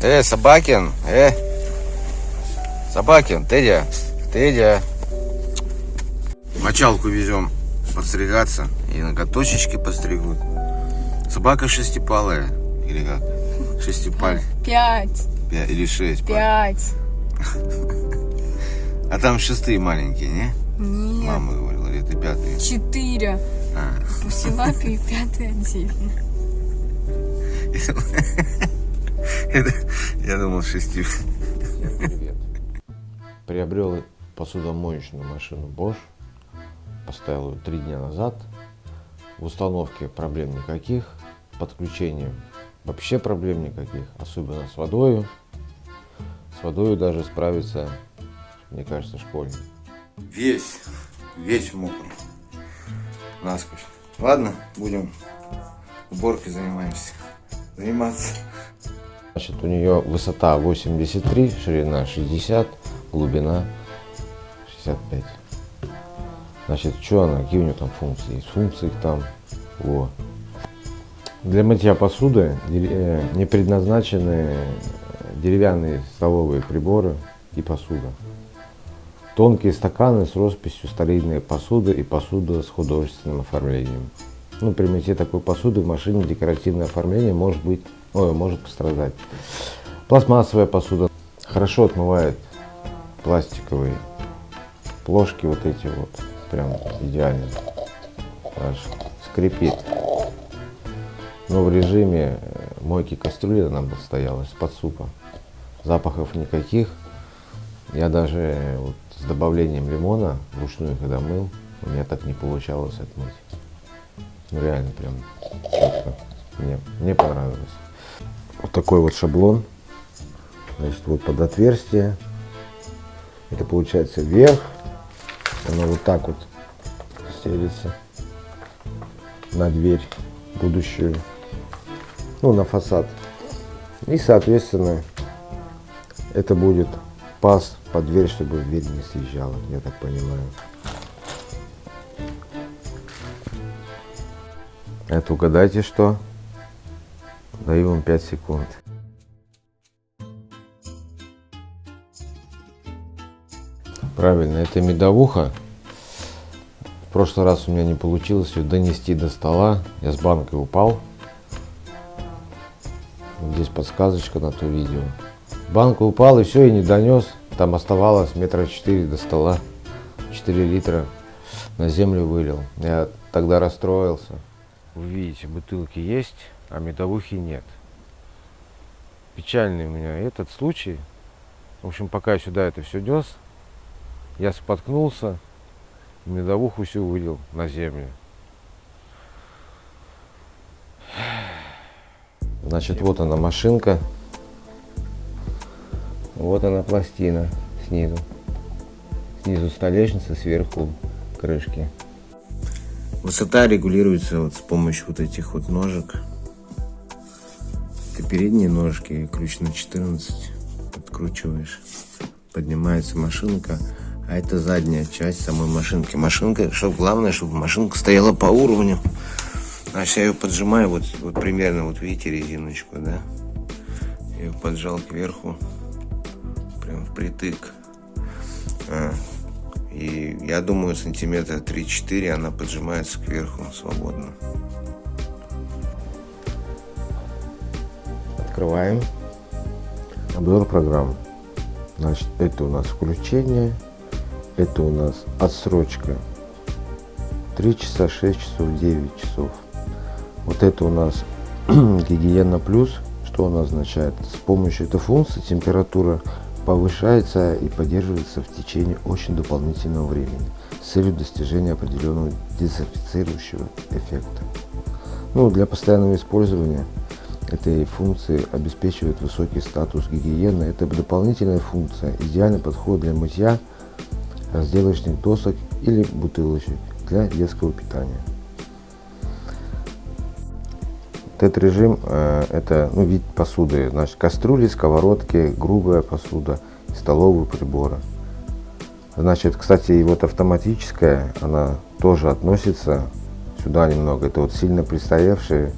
Собакин, Собакин, Тедя. Мочалку везем подстригаться, и ноготочечки постригут. Собака шестипалая, или как? Шестипаль. 5. Или 6. 5. А там шестые маленькие, не? Нет. Мама говорила, или это пятые? 4. Пусилапи и 5 отдельно. Я думал, 6. Привет. Приобрел посудомоечную машину Bosch. Поставил ее 3 дня назад. В установке проблем никаких. Подключением вообще проблем никаких. Особенно с водой. С водой даже справится, мне кажется, школьник. Весь мокрый. Насквозь. Ладно, будем уборкой заниматься. Значит, у нее высота 83, ширина 60, глубина 65. Значит, что она, какие у нее там функции? Есть функции их там. Во. Для мытья посуды не предназначены деревянные столовые приборы и посуда. Тонкие стаканы с росписью, старинные посуды и посуда с художественным оформлением. Ну, при мытье такой посуды в машине декоративное оформление может пострадать. Пластмассовая посуда хорошо отмывает пластиковые плошки, вот эти вот, прям идеально. Аж скрипит. Но в режиме мойки кастрюли она бы стояла из-под супа. Запахов никаких. Я даже вот с добавлением лимона вручную, когда мыл, у меня так не получалось отмыть. Ну реально прям четко. Мне понравилось. Вот такой вот шаблон. Значит, вот под отверстие. Это получается вверх. Оно вот так вот стелится на дверь будущую. Ну, на фасад. И, соответственно, это будет паз под дверь, чтобы дверь не съезжала, я так понимаю. Это угадайте что? Даю вам 5 секунд. Правильно, это медовуха. В прошлый раз у меня не получилось ее донести до стола. Я с банкой упал. Здесь подсказочка на то видео. Банка упал и все, и не донес. Там оставалось 4 метра до стола. 4 литра на землю вылил. Я тогда расстроился. Вы видите, бутылки есть, а медовухи нет. Печальный у меня этот случай. В общем, пока я сюда это все нес, я споткнулся, медовуху всю вылил на землю. Значит, вот она машинка. Вот она пластина снизу. Снизу столешница, сверху крышки. Высота регулируется вот с помощью вот этих вот ножек. Это передние ножки, ключ на 14. Откручиваешь. Поднимается машинка. А это задняя часть самой машинки. Машинка, чтобы главное, чтобы машинка стояла по уровню. Значит, я ее поджимаю, вот примерно, вот видите резиночку, да? Я ее поджал кверху. Прям впритык. И я думаю, сантиметра 3-4 она поджимается кверху свободно. Открываем. Обзор программ. Значит, это у нас включение. Это у нас отсрочка. 3 часа, 6 часов, 9 часов. Вот это у нас гигиена плюс. Что она означает? С помощью этой функции температура повышается и поддерживается в течение очень дополнительного времени с целью достижения определенного дезинфицирующего эффекта. Ну, для постоянного использования этой функции обеспечивает высокий статус гигиены. Это дополнительная функция, идеально подходит для мытья разделочных досок или бутылочек для детского питания. Этот режим это вид посуды, значит, кастрюли, сковородки, грубая посуда, столовые приборы. Значит, кстати, и вот автоматическая, она тоже относится сюда немного. Это вот сильно пристоявшие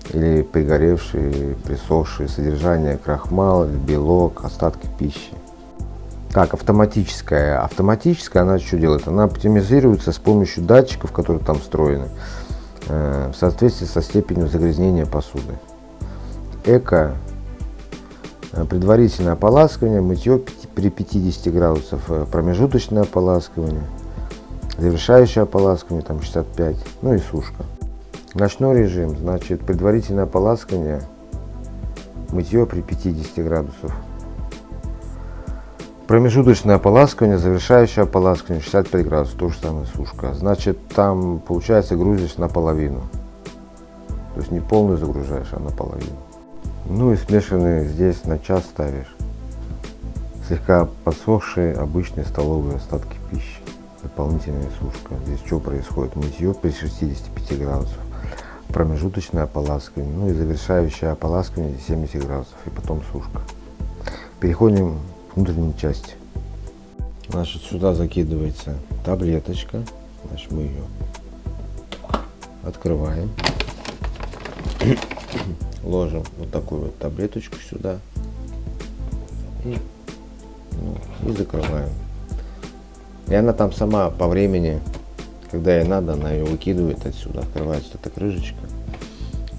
или пригоревшие, присохшие, содержание крахмала, белок, остатки пищи. Так, автоматическая. Автоматическая, она что делает? Она оптимизируется с помощью датчиков, которые там встроены, в соответствии со степенью загрязнения посуды. Эко. Предварительное ополаскивание, мытье при 50 градусах, промежуточное ополаскивание, завершающее ополаскивание, там 65, ну и сушка. Ночной режим, значит, предварительное ополаскивание, мытье при 50 градусов, промежуточное ополаскивание, завершающее ополаскивание 65 градусов, то же самое сушка. Значит, там получается грузишь наполовину, то есть не полную загружаешь, а наполовину. Ну и смешанные здесь на час ставишь. Слегка подсохшие обычные столовые остатки пищи. Дополнительная сушка. Здесь что происходит? Мытье при 65 градусов. Промежуточное ополаскивание. Ну и завершающее ополаскивание 70 градусов. И потом сушка. Переходим к внутренней части. Значит, сюда закидывается таблеточка. Значит, мы ее открываем. Ложим вот такую вот таблеточку сюда и закрываем. И она там сама по времени, когда ей надо, она ее выкидывает отсюда, открывается эта крышечка,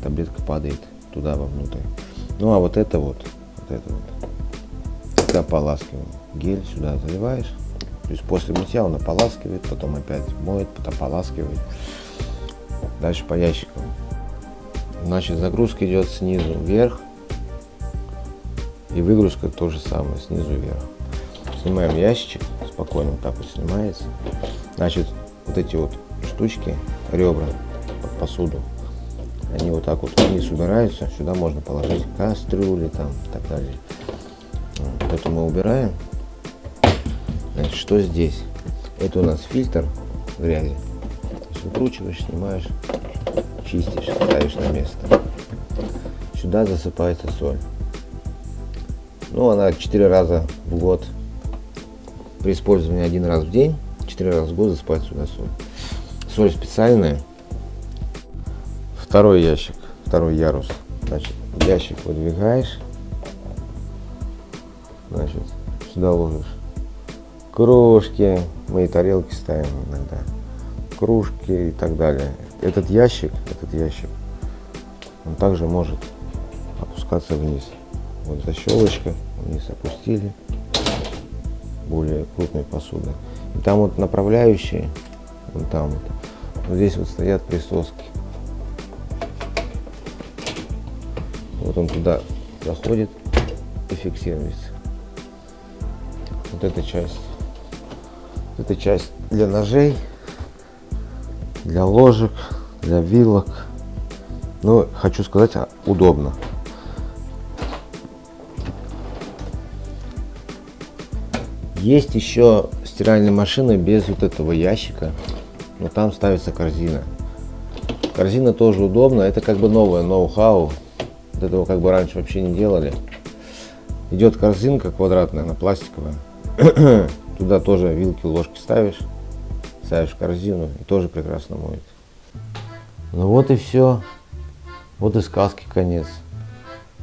таблетка падает туда вовнутрь. Ну а вот это ополаскивание. Гель сюда заливаешь, то есть после мытья он ополаскивает, потом опять моет, потом ополаскивает. Дальше по ящикам. Значит, загрузка идет снизу вверх, и выгрузка то же самое, снизу вверх. Снимаем ящичек, спокойно вот так вот снимается. Значит, вот эти вот штучки, ребра под посуду, они вот так вот вниз убираются. Сюда можно положить кастрюли там и так далее. Вот это мы убираем. Значит, что здесь? Это у нас фильтр грязи. То есть выкручиваешь, снимаешь, чистишь, ставишь на место. Сюда засыпается соль. Ну, она 4 раза в год. При использовании 1 раз в день, 4 раза в год засыпать сюда соль. Соль специальная. Второй ящик, второй ярус. Значит, ящик выдвигаешь. Значит, сюда ложишь кружки. Мы и тарелки ставим иногда. Кружки и так далее. Этот ящик, он также может опускаться вниз. Вот защелочка, вниз опустили. Более крупной посуды. И там вот направляющие, вот там вот здесь вот стоят присоски. Вот он туда заходит и фиксируется. Вот эта часть для ножей, для ложек, для вилок. Но хочу сказать, удобно. Есть еще стиральные машины без вот этого ящика, но там ставится корзина. Корзина тоже удобно, это как бы новое ноу-хау. Вот этого как бы раньше вообще не делали. Идет корзинка квадратная, она пластиковая. Туда тоже вилки, ложки ставишь в корзину и тоже прекрасно моет. Ну вот и все. Вот и сказки конец.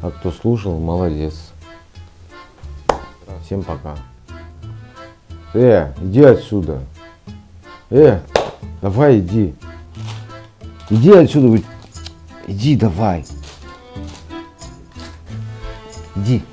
А кто слушал, молодец. Всем пока. Иди отсюда. Давай иди. Иди отсюда. Иди давай. Иди.